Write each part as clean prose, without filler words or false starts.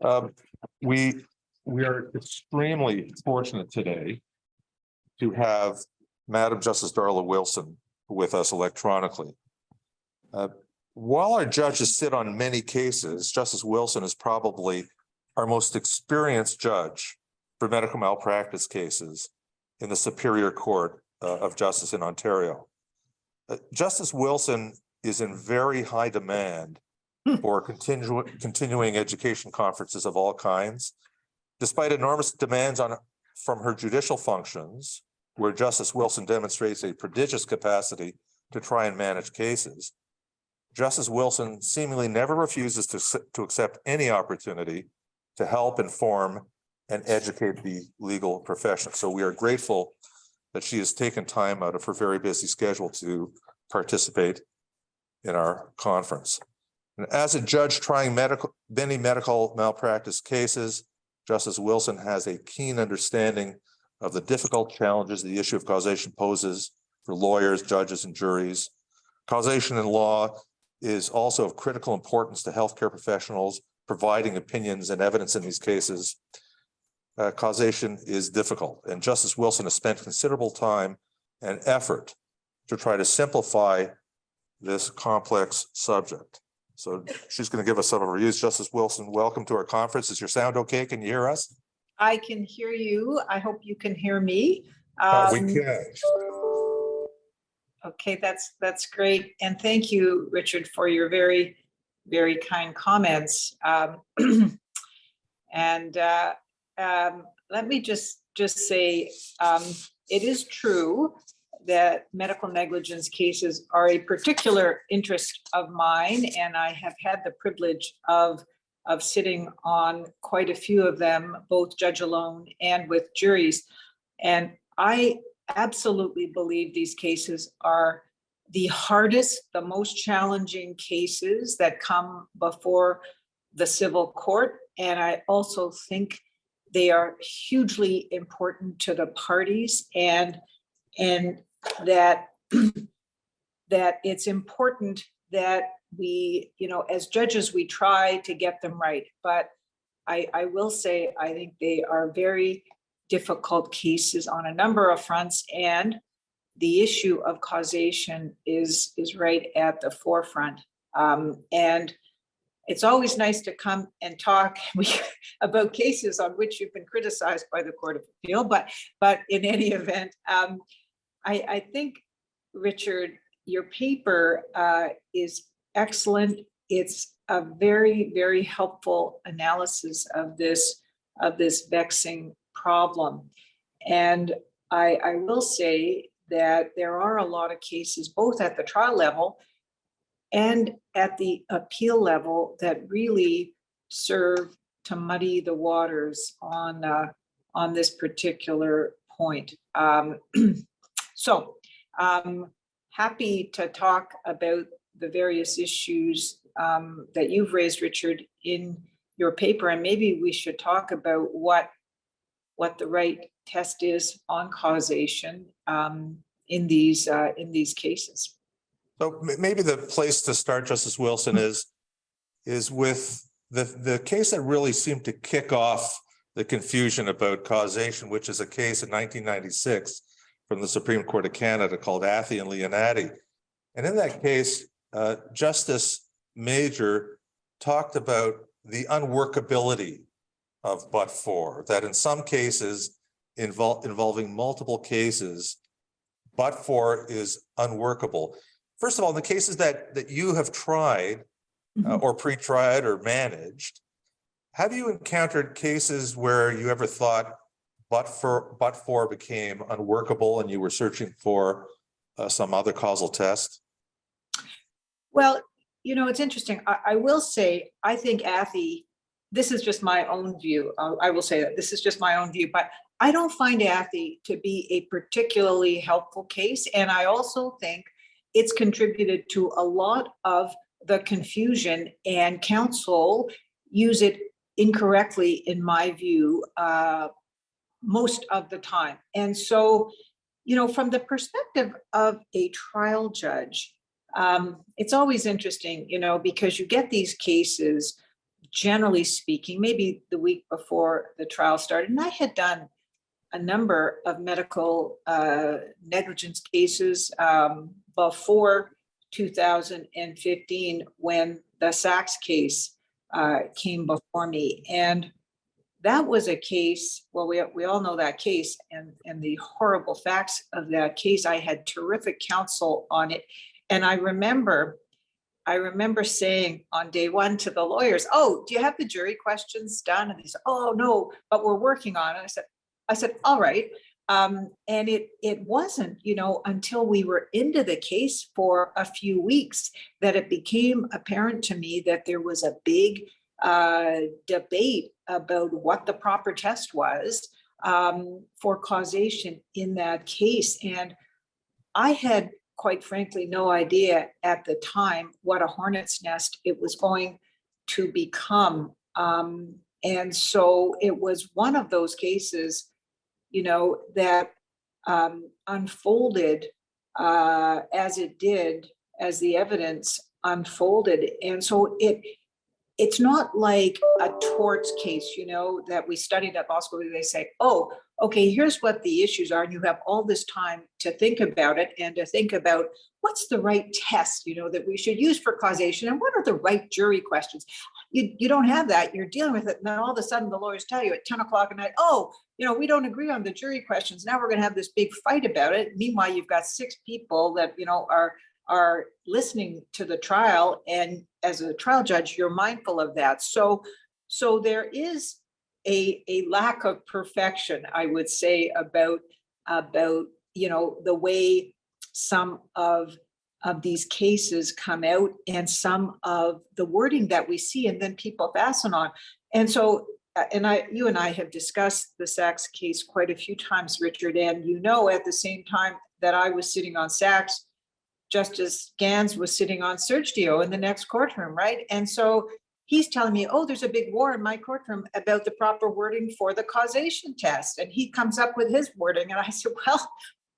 Um, we are extremely fortunate today to have Madam Justice Darla Wilson with us electronically. While our judges sit on many cases, Justice Wilson is probably our most experienced judge for medical malpractice cases in the Superior Court of Justice in Ontario. Justice Wilson is in very high demand for continuing education conferences of all kinds. Despite enormous demands from her judicial functions, where Justice Wilson demonstrates a prodigious capacity to try and manage cases, Justice Wilson seemingly never refuses to accept any opportunity to help inform and educate the legal profession. So we are grateful that she has taken time out of her very busy schedule to participate in our conference. And as a judge trying many medical malpractice cases, Justice Wilson has a keen understanding of the difficult challenges the issue of causation poses for lawyers, judges, and juries. Causation in law is also of critical importance to healthcare professionals providing opinions and evidence in these cases. Causation is difficult, and Justice Wilson has spent considerable time and effort to try to simplify this complex subject. So she's going to give us some of her views. Justice Wilson, welcome to our conference. Is your sound okay? Can you hear us? I can hear you. I hope you can hear me. We can. Okay, that's great. And thank you, Richard, for your very, very kind comments. Let me just say, it is true that medical negligence cases are a particular interest of mine, and I have had the privilege of sitting on quite a few of them, both judge alone and with juries. And I absolutely believe these cases are the hardest, the most challenging cases that come before the civil court. And I also think they are hugely important to the parties, and that that it's important that we, as judges, we try to get them right. But I will say, I think they are very difficult cases on a number of fronts, and the issue of causation is right at the forefront. And it's always nice to come and talk about cases on which you've been criticized by the Court of Appeal. But in any event, I think, Richard, your paper is excellent. It's a very, very helpful analysis of this vexing problem. And I will say that there are a lot of cases, both at the trial level and at the appeal level, that really serve to muddy the waters on this particular point. So happy to talk about the various issues that you've raised, Richard, in your paper, and maybe we should talk about what the right test is on causation in these cases. So maybe the place to start, Justice Wilson, is with the case that really seemed to kick off the confusion about causation, which is a case in 1996 from the Supreme Court of Canada called Athy and Leonati. And in that case, Justice Major talked about the unworkability of but-for, that in some cases involving multiple cases, but-for is unworkable. First of all, in the cases that you have tried or pre-tried or managed, have you encountered cases where you ever thought but-for became unworkable and you were searching for some other causal test? Well, it's interesting. I will say, I think Athy, this is just my own view. I will say that this is just my own view, but I don't find Athy to be a particularly helpful case. And I also think it's contributed to a lot of the confusion, and counsel use it incorrectly, in my view, most of the time. And so, from the perspective of a trial judge, it's always interesting, because you get these cases generally speaking, maybe the week before the trial started, and I had done a number of medical negligence cases before 2015 when the Sachs case came before me. And that was a case, well, we all know that case and the horrible facts of that case. I had terrific counsel on it. And I remember saying on day one to the lawyers, "Oh, do you have the jury questions done?" And they said, "Oh, no, but we're working on it." I said, "All right." And it wasn't, until we were into the case for a few weeks that it became apparent to me that there was a big debate about what the proper test was for causation in that case. And I had, quite frankly, no idea at the time what a hornet's nest it was going to become. And so it was one of those cases, that unfolded as it did, as the evidence unfolded. And so it's not like a torts case, that we studied at law school. They say, "Oh, okay, here's what the issues are." And you have all this time to think about it and to think about what's the right test, that we should use for causation and what are the right jury questions. You don't have that. You're dealing with it. And then all of a sudden the lawyers tell you at 10 o'clock at night, "Oh, we don't agree on the jury questions. Now we're going to have this big fight about it." Meanwhile, you've got 6 people that, are listening to the trial. And as a trial judge, you're mindful of that. So there is a lack of perfection, I would say, about the way some of these cases come out and some of the wording that we see and then people fasten on. And so, you and I have discussed the Sachs case quite a few times, Richard, and at the same time that I was sitting on Sachs, Justice Gans was sitting on Sergio in the next courtroom, right? And so he's telling me, "Oh, there's a big war in my courtroom about the proper wording for the causation test." And he comes up with his wording. And I said, "Well,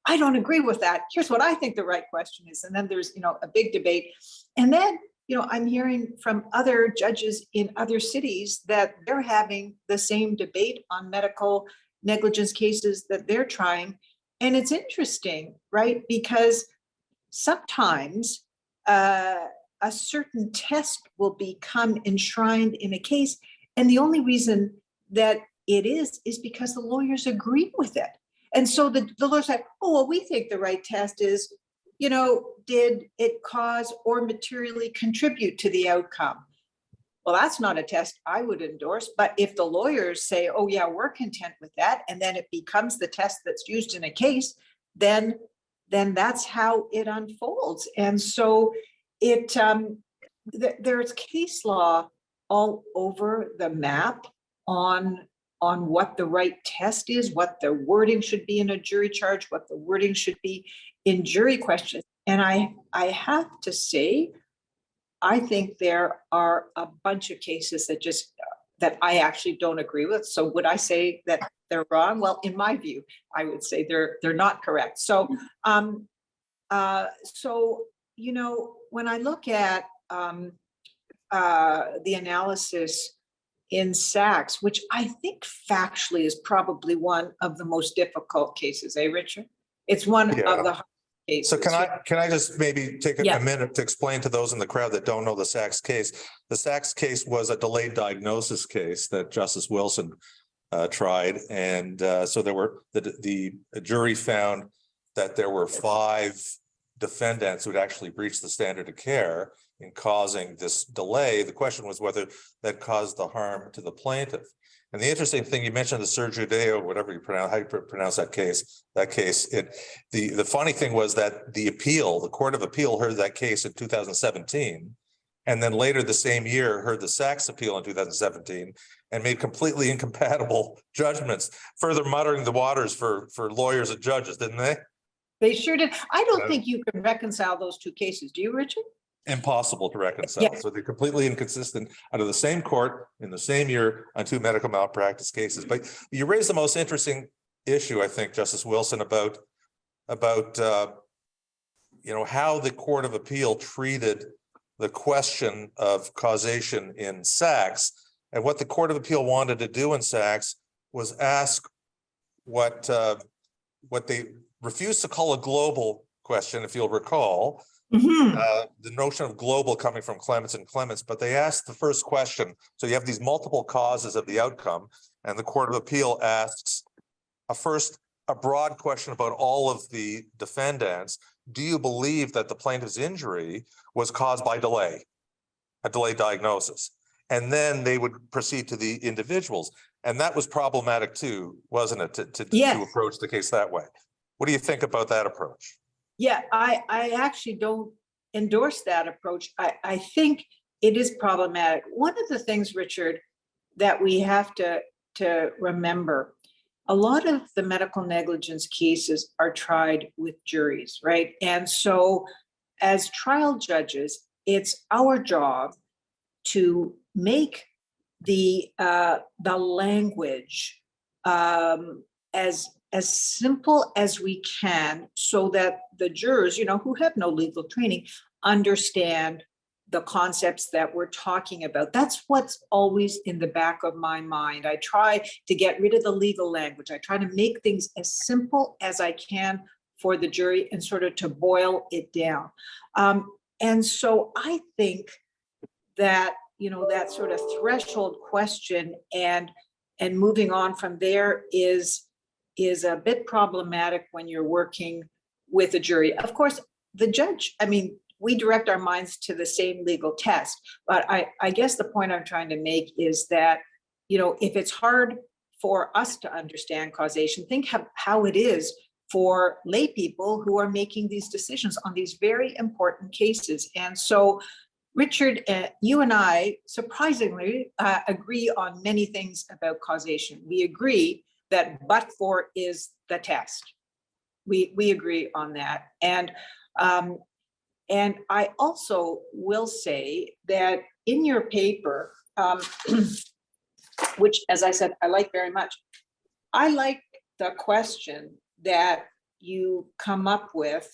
I don't agree with that. Here's what I think the right question is." And then there's, a big debate. And then, I'm hearing from other judges in other cities that they're having the same debate on medical negligence cases that they're trying. And it's interesting, right? Because sometimes a certain test will become enshrined in a case. And the only reason that it is because the lawyers agree with it. And so the lawyers say, "Oh, well, we think the right test is, did it cause or materially contribute to the outcome?" Well, that's not a test I would endorse. But if the lawyers say, "Oh, yeah, we're content with that," and then it becomes the test that's used in a case, then that's how it unfolds. And so there's case law all over the map on what the right test is, what the wording should be in a jury charge, what the wording should be in jury questions. And I have to say, I think there are a bunch of cases that I actually don't agree with. So would I say that they're wrong? Well, in my view, I would say they're not correct. So when I look at the analysis in Sachs, which I think factually is probably one of the most difficult cases, Richard? It's one of the hardest cases. So can I just maybe take a minute to explain to those in the crowd that don't know the Sachs case? The Sachs case was a delayed diagnosis case that Justice Wilson tried. And so there were the jury found that there were 5 defendants who had actually breached the standard of care in causing this delay. The question was whether that caused the harm to the plaintiff. And the interesting thing, you mentioned the Sergio, whatever you pronounce, how you pronounce that case, the funny thing was that the Court of Appeal heard that case in 2017. And then later the same year heard the Sachs appeal in 2017 and made completely incompatible judgments, further muddling the waters for lawyers and judges, didn't they? They sure did. I don't think you can reconcile those two cases. Do you, Richard? Impossible to reconcile. Yeah. So they're completely inconsistent out of the same court in the same year on 2 medical malpractice cases. But you raised the most interesting issue, I think, Justice Wilson, about how the Court of Appeal treated the question of causation in Sachs. And what the Court of Appeal wanted to do in Sachs was ask what they refused to call a global question, if you'll recall, the notion of global coming from Clements and Clements, but they asked the first question. So you have these multiple causes of the outcome, and the Court of Appeal asks a broad question about all of the defendants. Do you believe that the plaintiff's injury was caused by delay, a delayed diagnosis? And then they would proceed to the individuals. And that was problematic too, wasn't it, to approach the case that way? What do you think about that approach? Yeah, I actually don't endorse that approach. I think it is problematic. One of the things, Richard, that we have to remember, a lot of the medical negligence cases are tried with juries, right? And so as trial judges, it's our job to make the language as simple as we can, so that the jurors, who have no legal training, understand the concepts that we're talking about. That's what's always in the back of my mind. I try to get rid of the legal language. I try to make things as simple as I can for the jury and sort of to boil it down. And so I think that, that sort of threshold question and moving on from there is a bit problematic when you're working with a jury. Of course, the judge, we direct our minds to the same legal test, but I guess the point I'm trying to make is that, if it's hard for us to understand causation, think how it is for lay people who are making these decisions on these very important cases. And so, Richard, you and I surprisingly agree on many things about causation. We agree that but for is the test. We agree on that. And I also will say that in your paper, which, as I said, I like very much, I like the question that you come up with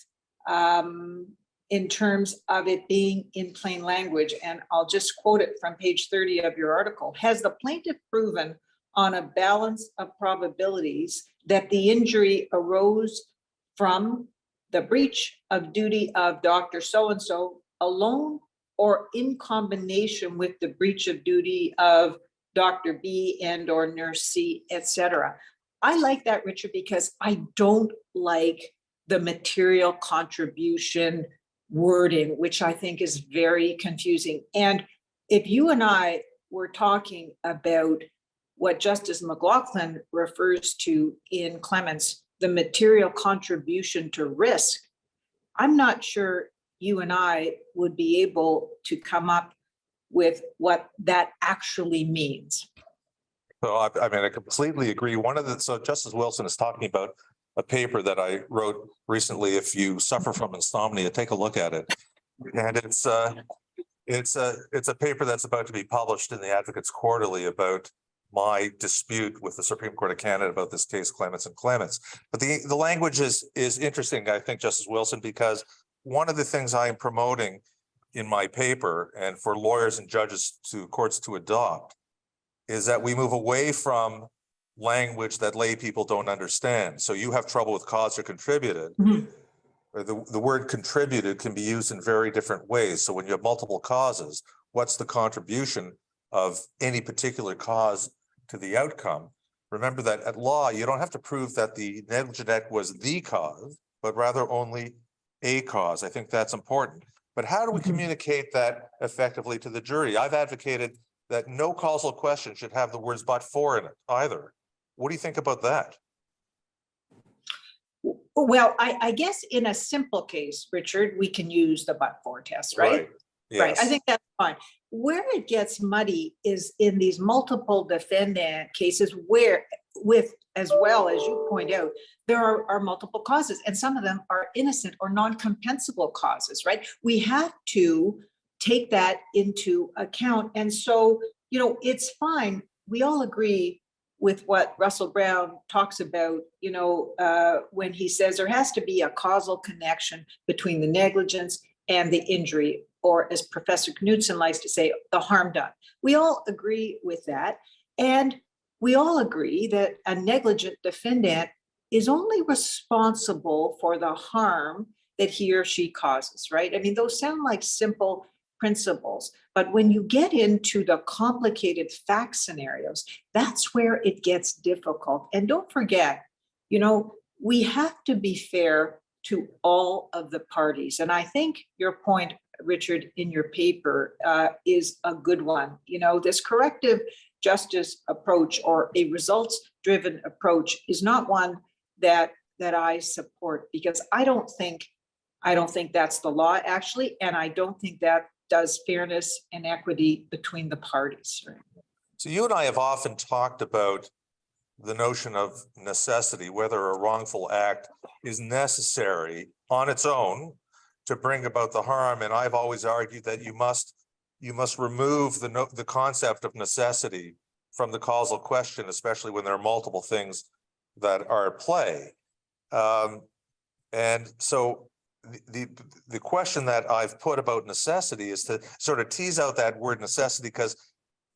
in terms of it being in plain language. And I'll just quote it from page 30 of your article. Has the plaintiff proven on a balance of probabilities that the injury arose from the breach of duty of Dr. So-and-so alone, or in combination with the breach of duty of Dr. B and or nurse C, etc. I like that, Richard, because I don't like the material contribution wording, which I think is very confusing. And if you and I were talking about what Justice McLaughlin refers to in Clements, the material contribution to risk, I'm not sure you and I would be able to come up with what that actually means. So I completely agree. So Justice Wilson is talking about a paper that I wrote recently. If you suffer from insomnia, take a look at it. And it's a paper that's about to be published in the Advocates Quarterly about my dispute with the Supreme Court of Canada about this case, Clements and Clements. But the language is interesting, I think, Justice Wilson, because one of the things I am promoting in my paper, and for lawyers and judges to courts to adopt, is that we move away from language that lay people don't understand. So you have trouble with cause or contributed. Or the word contributed can be used in very different ways. So when you have multiple causes, what's the contribution of any particular cause to the outcome? Remember that at law, you don't have to prove that the negligent act was the cause, but rather only a cause. I think that's important. But how do we communicate that effectively to the jury? I've advocated that no causal question should have the words but for in it either. What do you think about that? Well, I guess in a simple case, Richard, we can use the but for test, right? Yes. Right. I think that's fine. Where it gets muddy is in these multiple defendant cases where, with, as well as you point out, there are multiple causes, and some of them are innocent or non-compensable causes, right? We have to take that into account. And so, it's fine. We all agree with what Russell Brown talks about, when he says there has to be a causal connection between the negligence and the injury, or as Professor Knudsen likes to say, the harm done. We all agree with that. And we all agree that a negligent defendant is only responsible for the harm that he or she causes, right? I mean, those sound like simple principles, but when you get into the complicated fact scenarios, that's where it gets difficult. And don't forget, we have to be fair to all of the parties. And I think your point, Richard, in your paper is a good one. This corrective justice approach, or a results-driven approach, is not one that I support, because I don't think that's the law, actually, and I don't think that does fairness and equity between the parties. Right? So you and I have often talked about the notion of necessity, whether a wrongful act is necessary on its own to bring about the harm. And I've always argued that you must remove the concept of necessity from the causal question, especially when there are multiple things that are at play. And so the question that I've put about necessity is to sort of tease out that word necessity, because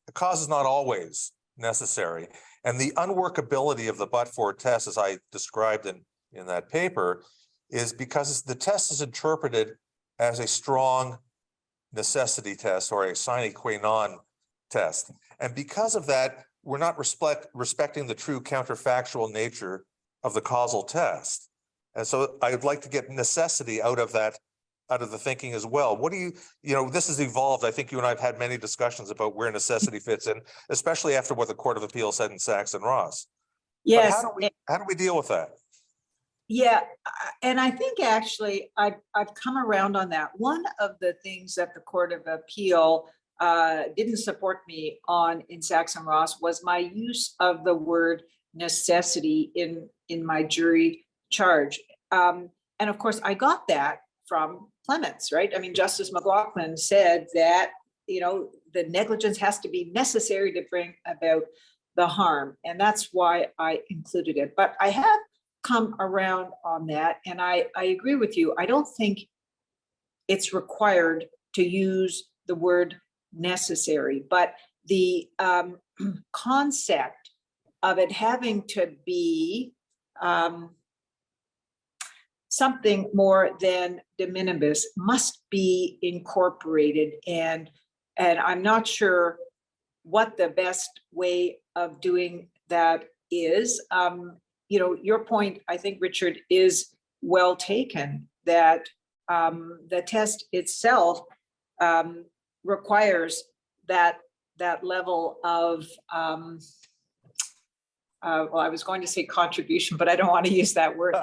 the cause is not always necessary. And the unworkability of the but-for test, as I described in that paper, is because the test is interpreted as a strong necessity test, or a sine qua non test. And because of that, we're not respecting the true counterfactual nature of the causal test. And so I'd like to get necessity out of the thinking as well. What do this has evolved. I think you and I have had many discussions about where necessity fits in, especially after what the Court of Appeal said in Sachs and Ross. Yes. But how do we deal with that? Yeah, and I think actually I've come around on that. One of the things that the Court of Appeal didn't support me on in Sachs and Ross was my use of the word necessity in my jury charge. And of course, I got that from Clements, right? I mean, Justice McLaughlin said that, the negligence has to be necessary to bring about the harm. And that's why I included it. But I have come around on that. And I agree with you. I don't think it's required to use the word necessary, but the concept of it having to be something more than de minimis must be incorporated. And I'm not sure what the best way of doing that is. Your point, I think, Richard, is well taken, that the test itself requires that level of well, I was going to say contribution, but I don't want to use that word.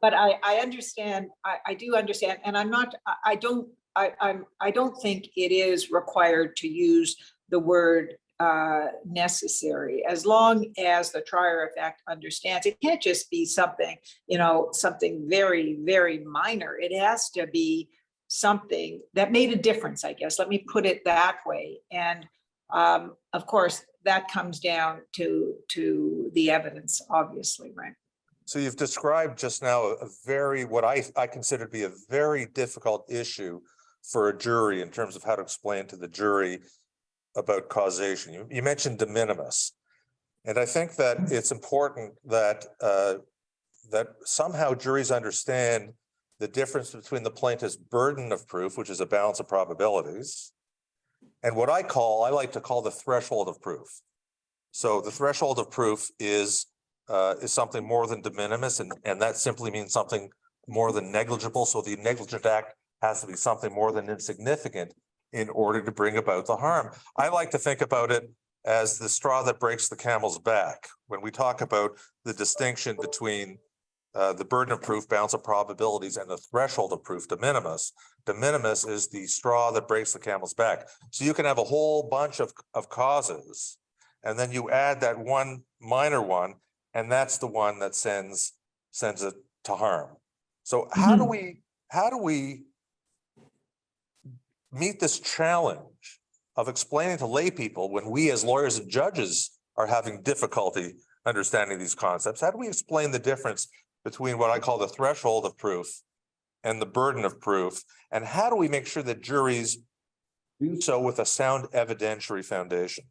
But I understand. I do understand, and I don't think it is required to use the word necessary, as long as the trier of fact understands. It can't just be something, something very, very minor. It has to be something that made a difference, I guess. Let me put it that way. And of course, that comes down to the evidence, obviously, right? So you've described just now what I consider to be a very difficult issue for a jury in terms of how to explain to the jury about causation. You mentioned de minimis, and I think that it's important that that somehow juries understand the difference between the plaintiff's burden of proof, which is a balance of probabilities, and what I like to call the threshold of proof. So the threshold of proof is something more than de minimis, and that simply means something more than negligible. So the negligent act has to be something more than insignificant in order to bring about the harm. I like to think about it as the straw that breaks the camel's back. When we talk about the distinction between the burden of proof, balance of probabilities, and the threshold of proof, de minimis is the straw that breaks the camel's back. So you can have a whole bunch of causes, and then you add that one minor one, and that's the one that sends it to harm. So how do we meet this challenge of explaining to lay people, when we as lawyers and judges are having difficulty understanding these concepts? How do we explain the difference between what I call the threshold of proof and the burden of proof? And how do we make sure that juries do so with a sound evidentiary foundation?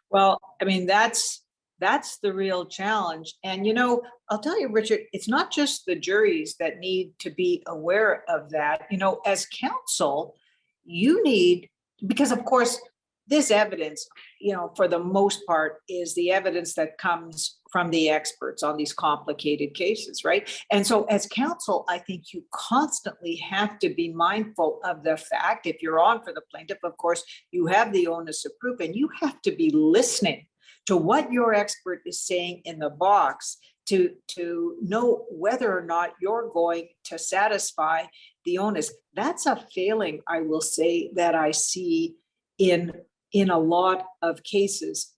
Well, I mean, that's the real challenge. And, you know, I'll tell you, Richard, it's not just the juries that need to be aware of that. You know, as counsel, you need, because of course, this evidence, you know, for the most part, is the evidence that comes from the experts on these complicated cases, right? And so as counsel, I think you constantly have to be mindful of the fact, if you're on for the plaintiff, of course, you have the onus of proof, and you have to be listening to what your expert is saying in the box to know whether or not you're going to satisfy the onus. That's a failing, I will say, that I see in a lot of cases.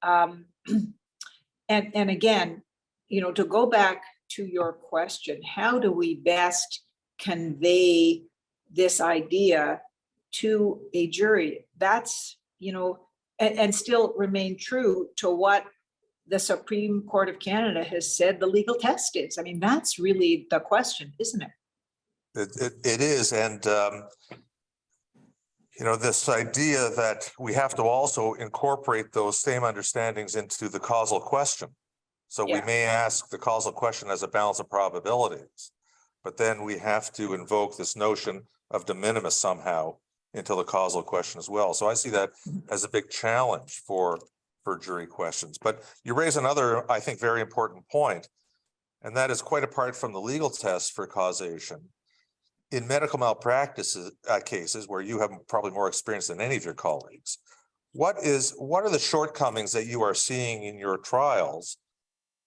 And again, you know, to go back to your question, how do we best convey this idea to a jury? That's, you know, and still remain true to what the Supreme Court of Canada has said the legal test is. I mean, that's really the question, isn't it? It is. And, you know, this idea that we have to also incorporate those same understandings into the causal question. So we may ask the causal question as a balance of probabilities, but then we have to invoke this notion of de minimis somehow into the causal question as well. So I see that as a big challenge for jury questions. But you raise another, I think, very important point, and that is quite apart from the legal test for causation. In medical malpractice cases, where you have probably more experience than any of your colleagues, what are the shortcomings that you are seeing in your trials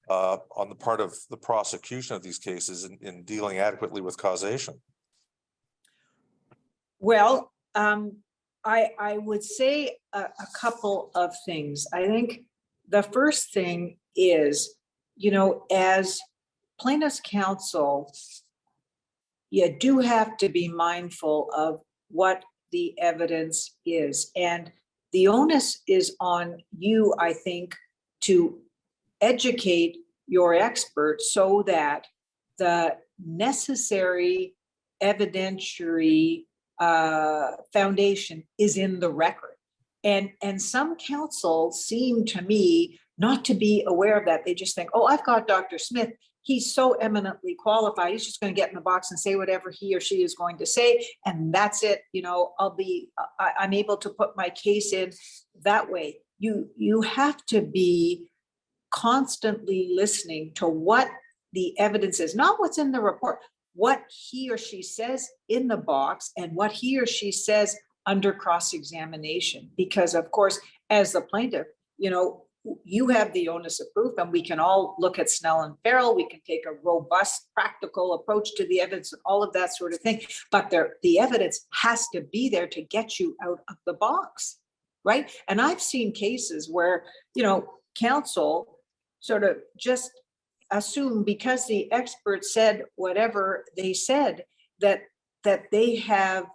on the part of the prosecution of these cases in dealing adequately with causation? Well, I would say a couple of things. I think the first thing is, you know, as plaintiff's counsel, you do have to be mindful of what the evidence is. And the onus is on you, I think, to educate your expert so that the necessary evidentiary foundation is in the record. And some counsel seem to me not to be aware of that. They just think, oh, I've got Dr. Smith. He's so eminently qualified. He's just going to get in the box and say whatever he or she is going to say. And that's it. You know, I'm able to put my case in that way. You have to be constantly listening to what the evidence is, not what's in the report, what he or she says in the box and what he or she says under cross-examination. Because of course, as the plaintiff, you know, you have the onus of proof, and we can all look at Snell and Farrell. We can take a robust, practical approach to the evidence and all of that sort of thing. But the evidence has to be there to get you out of the box, right? And I've seen cases where, you know, counsel sort of just assume because the expert said whatever they said that they have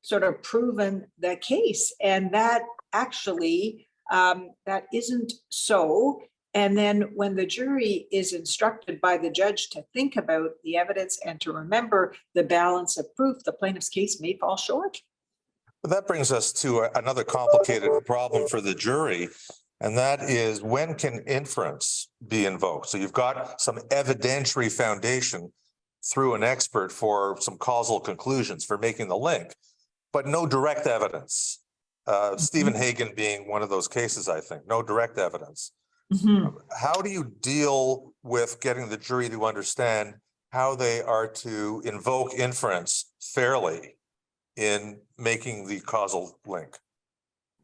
sort of proven the case, and that actually that isn't so. And then when the jury is instructed by the judge to think about the evidence and to remember the balance of proof, the plaintiff's case may fall short. But that brings us to another complicated problem for the jury, and that is, when can inference be invoked? So you've got some evidentiary foundation through an expert for some causal conclusions, for making the link, but no direct evidence. Stephen Hagen being one of those cases, I think, no direct evidence. How do you deal with getting the jury to understand how they are to invoke inference fairly in making the causal link?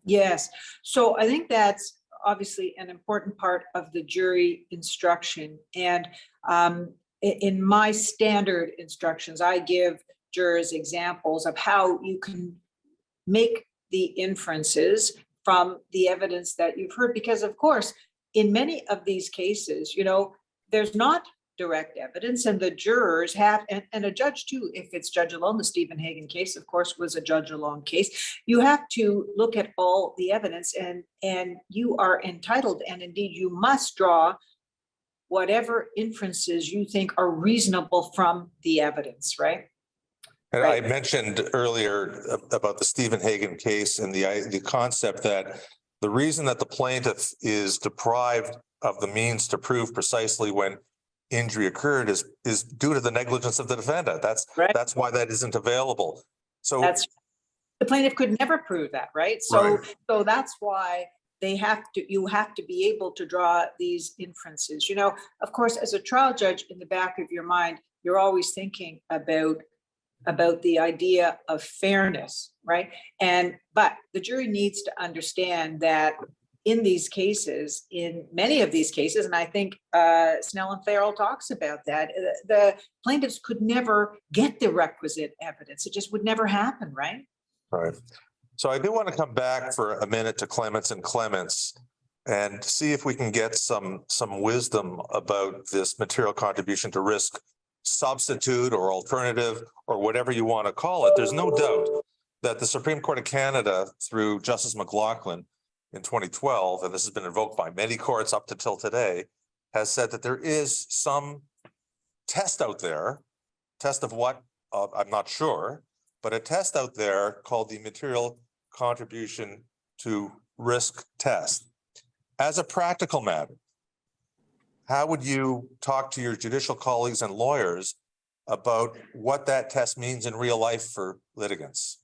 Yes, so I think that's obviously an important part of the jury instruction. And in my standard instructions, I give jurors examples of how you can make the inferences from the evidence that you've heard, because of course, in many of these cases, you know, there's not direct evidence, and the jurors have, and a judge too, if it's judge alone. The Stephen Hagen case, of course, was a judge alone case. You have to look at all the evidence, and you are entitled, and indeed you must draw whatever inferences you think are reasonable from the evidence, right? And Right. I mentioned earlier about the Stephen Hagen case and the concept that the reason that the plaintiff is deprived of the means to prove precisely when injury occurred is due to the negligence of the defendant. Right. That's why that isn't available. So That's, the plaintiff could never prove that, right? So, so that's why you have to be able to draw these inferences. You know, of course, as a trial judge, in the back of your mind, you're always thinking about the idea of fairness, right? But the jury needs to understand that in these cases, in many of these cases, and I think Snell and Farrell talks about that, the plaintiffs could never get the requisite evidence. It just would never happen, right? Right. So I do want to come back for a minute to Clements and Clements and see if we can get some wisdom about this material contribution to risk substitute or alternative or whatever you want to call it. There's no doubt that the Supreme Court of Canada, through Justice McLaughlin in 2012, and this has been invoked by many courts up to till today, has said that there is some test out there, test of what, I'm not sure, but a test out there called the material contribution to risk test. As a practical matter, how would you talk to your judicial colleagues and lawyers about what that test means in real life for litigants?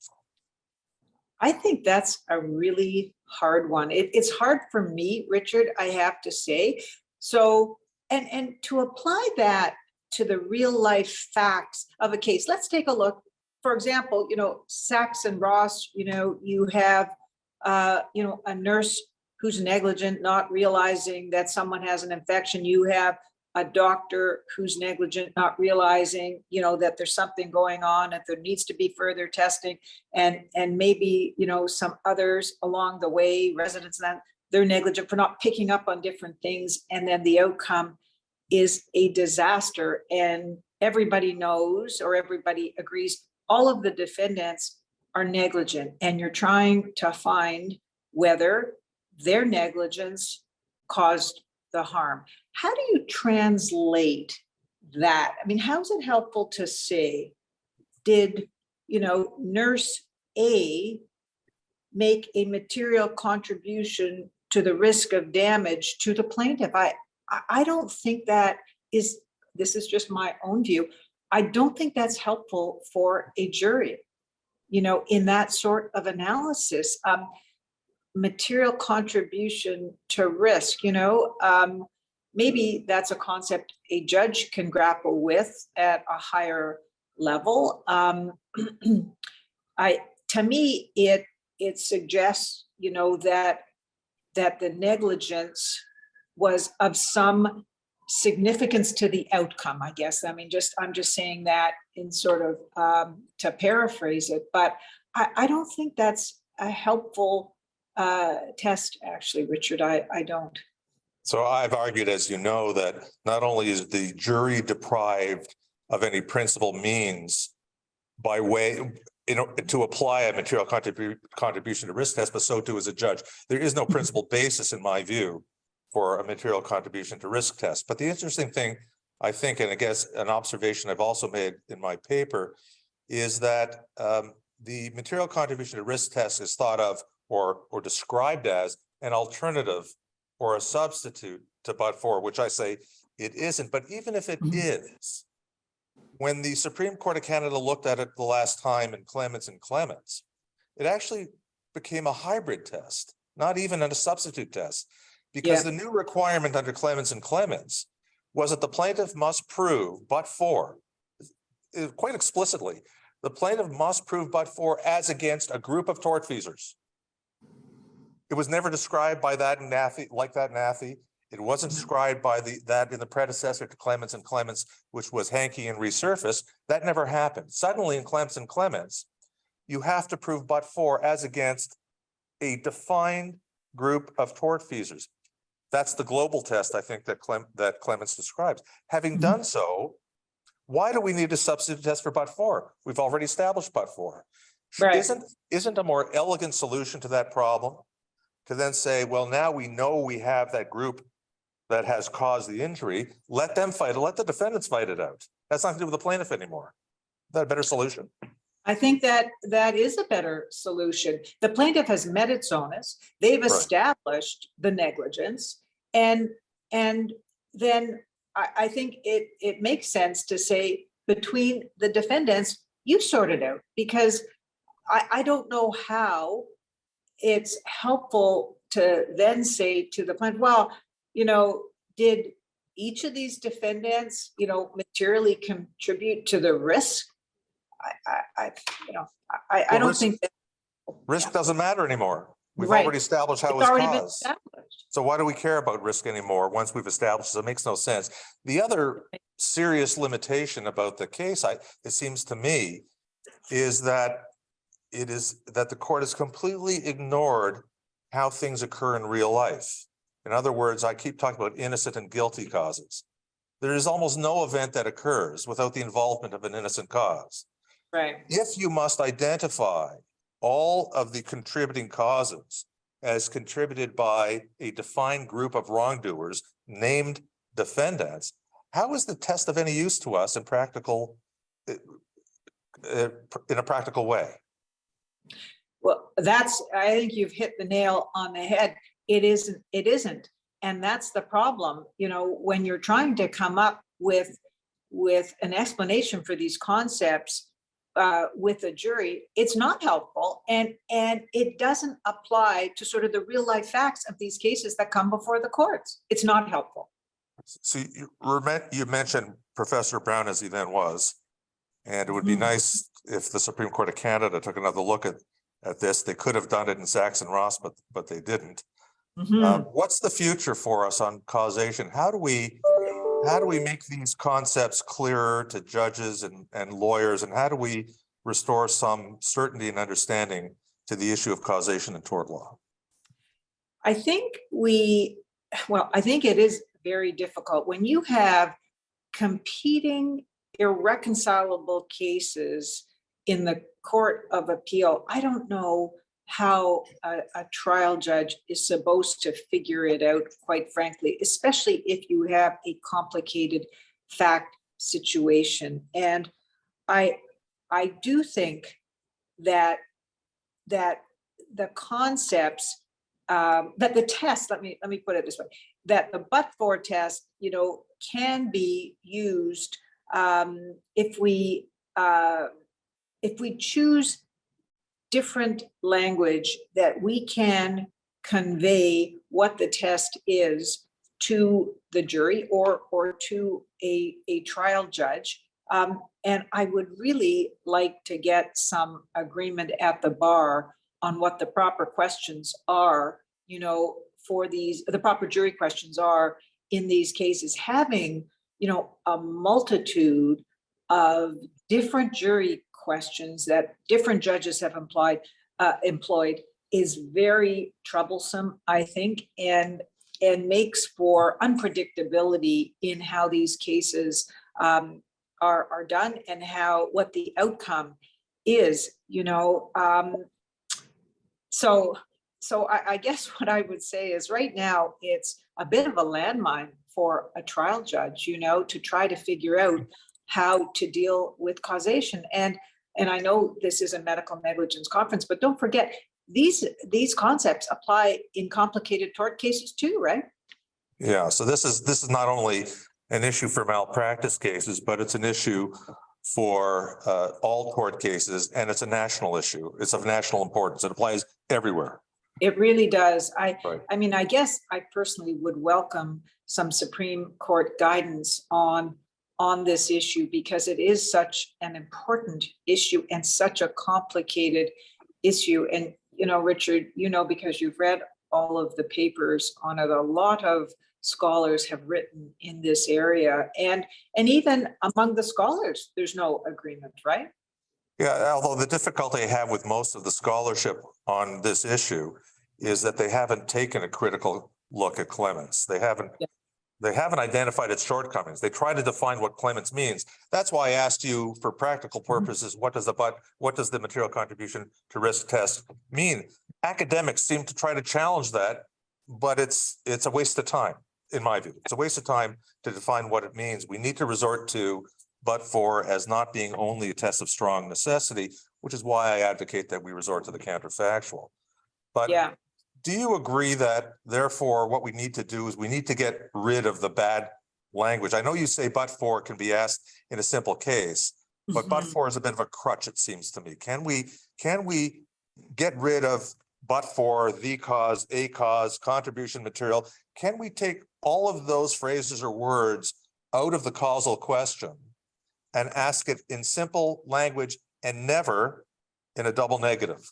I think that's a really hard one. It's hard for me, Richard, I have to say. So, and to apply that to the real life facts of a case, let's take a look. For example, you know, Sachs and Ross, you know, you have, you know, a nurse who's negligent, not realizing that someone has an infection. You have a doctor who's negligent, not realizing, you know, that there's something going on, that there needs to be further testing, and maybe, you know, some others along the way, residents, that they're negligent for not picking up on different things, and then the outcome is a disaster. And everybody knows, or everybody agrees, all of the defendants are negligent, and you're trying to find whether their negligence caused the harm. How do you translate that? I mean, how is it helpful to say, did, you know, nurse A make a material contribution to the risk of damage to the plaintiff? I don't think that is, this is just my own view, I don't think that's helpful for a jury, you know, in that sort of analysis. Material contribution to risk, you know, maybe that's a concept a judge can grapple with at a higher level. To me, it suggests, you know, that the negligence was of some significance to the outcome, I guess. I mean, I'm just saying that in sort of to paraphrase it, but I don't think that's a helpful test, actually, Richard. I don't. So I've argued, as you know, that not only is the jury deprived of any principal means by way, you know, to apply a material contribution to risk test, but so too is a judge. There is no principal basis, in my view, for a material contribution to risk test. But the interesting thing, I think, and I guess an observation I've also made in my paper, is that the material contribution to risk test is thought of or described as an alternative or a substitute to but-for, which I say it isn't. But even if it is, when the Supreme Court of Canada looked at it the last time in Clements and Clements, it actually became a hybrid test, not even a substitute test, because the new requirement under Clements and Clements was that the plaintiff must prove but-for, quite explicitly, the plaintiff must prove but-for as against a group of tortfeasors. It was never described by that in NAFI, like that in NAFI. It wasn't described by that in the predecessor to Clements and Clements, which was Hankey and Resurface. That never happened. Suddenly in Clements and Clements, you have to prove but-for as against a defined group of tortfeasors. That's the global test, I think, that Clements describes. Having done so, why do we need a substitute test for but-for? We've already established but-for. Right. Isn't a more elegant solution to that problem to then say, well, now we know we have that group that has caused the injury, let them fight it, let the defendants fight it out. That's not to do with the plaintiff anymore. Is that a better solution? I think that that is a better solution. The plaintiff has met its onus. They've Right. established the negligence. And then I think it makes sense to say between the defendants, you sort it out, because I don't know how it's helpful to then say to the plaintiff, well, did each of these defendants, materially contribute to the risk? I don't risk- think that. Risk doesn't matter anymore. We've Right. already established how it It's was already been caused. established. So why do we care about risk anymore once we've established it? It makes no sense. The other serious limitation about the case, it seems to me, is that the court has completely ignored how things occur in real life. In other words, I keep talking about innocent and guilty causes. There is almost no event that occurs without the involvement of an innocent cause. Right. If you must identify all of the contributing causes as contributed by a defined group of wrongdoers named defendants, how is the test of any use to us in a practical way? Well, I think you've hit the nail on the head. It isn't. And that's the problem, when you're trying to come up with an explanation for these concepts with a jury, it's not helpful. And it doesn't apply to sort of the real life facts of these cases that come before the courts. It's not helpful. So you mentioned Professor Brown as he then was, and it would be nice if the Supreme Court of Canada took another look at this. They could have done it in Sachs and Ross, but they didn't. What's the future for us on causation? How do we make these concepts clearer to judges and lawyers, and how do we restore some certainty and understanding to the issue of causation in tort law? I think it is very difficult when you have competing irreconcilable cases in the Court of Appeal. I don't know how a trial judge is supposed to figure it out, quite frankly, especially if you have a complicated fact situation. And I do think that the concepts, that the test, let me put it this way, that the but-for test, can be used if we choose different language that we can convey what the test is to the jury or to a trial judge. And I would really like to get some agreement at the bar on what the proper questions are, for the proper jury questions are in these cases. Having, a multitude of different jury questions that different judges have employed is very troublesome, I think, and makes for unpredictability in how these cases are done and what the outcome is, So I guess what I would say is right now it's a bit of a landmine for a trial judge, to try to figure out how to deal with causation. And I know this is a medical negligence conference, but don't forget, these concepts apply in complicated tort cases too, right? Yeah, so this is not only an issue for malpractice cases, but it's an issue for all tort cases, and it's a national issue. It's of national importance. It applies everywhere. It really does. Right. I mean, I guess I personally would welcome some Supreme Court guidance on this issue, because it is such an important issue and such a complicated issue. And, Richard, because you've read all of the papers on it, a lot of scholars have written in this area, and even among the scholars, there's no agreement, right? Yeah, although the difficulty I have with most of the scholarship on this issue is that they haven't taken a critical look at clemens. They haven't identified its shortcomings. They try to define what clemens means. That's why I asked you, for practical purposes, what does the material contribution to risk test mean? Academics seem to try to challenge that, but it's a waste of time. in my view, it's a waste of time to define what it means. We need to resort to but for as not being only a test of strong necessity, which is why I advocate that we resort to the counterfactual. But Yeah, do you agree that therefore what we need to do is we need to get rid of the bad language? I know you say but for can be asked in a simple case, but for is a bit of a crutch, it seems to me. Can we get rid of but for, the cause, a cause, contribution material? Can we take all of those phrases or words out of the causal question and ask it in simple language and never in a double negative?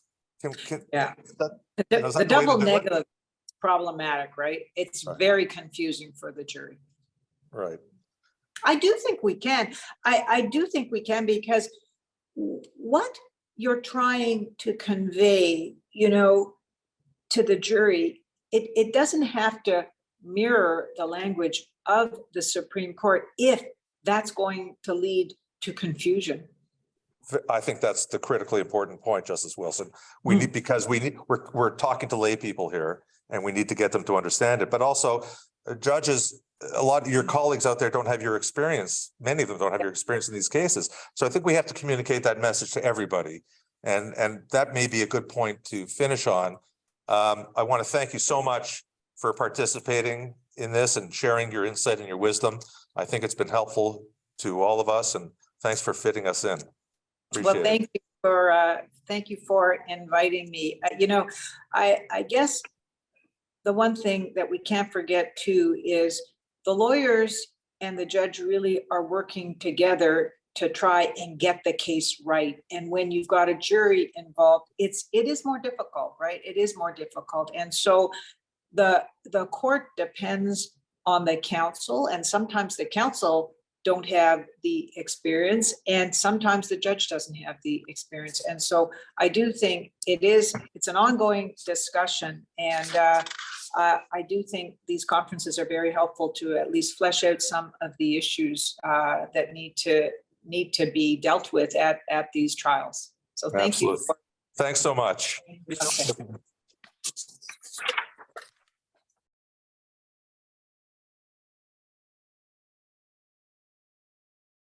yeah. That, The is that the way to double do it? negative is problematic, right? It's Right. very confusing for the jury. Right. I do think we can. I do think we can, because what you're trying to convey, to the jury, it doesn't have to mirror the language of the Supreme Court if that's going to lead to confusion. I think that's the critically important point, Justice Wilson. We need, because we're talking to lay people here and we need to get them to understand it, but also judges, a lot of your colleagues out there don't have your experience. Many of them don't have your experience in these cases. So I think we have to communicate that message to everybody. And that may be a good point to finish on. I want to thank you so much for participating in this and sharing your insight and your wisdom. I think it's been helpful to all of us, and thanks for fitting us in. Well, Appreciate it. thank you for inviting me. I guess the one thing that we can't forget too is the lawyers and the judge really are working together to try and get the case right. And when you've got a jury involved, it is more difficult, right? It is more difficult. And so the court depends on the counsel, and sometimes the counsel don't have the experience, and sometimes the judge doesn't have the experience. And so I do think it's an ongoing discussion, and I do think these conferences are very helpful to at least flesh out some of the issues that need to be dealt with at these trials. So thank Absolutely. you. Thanks so much. Okay.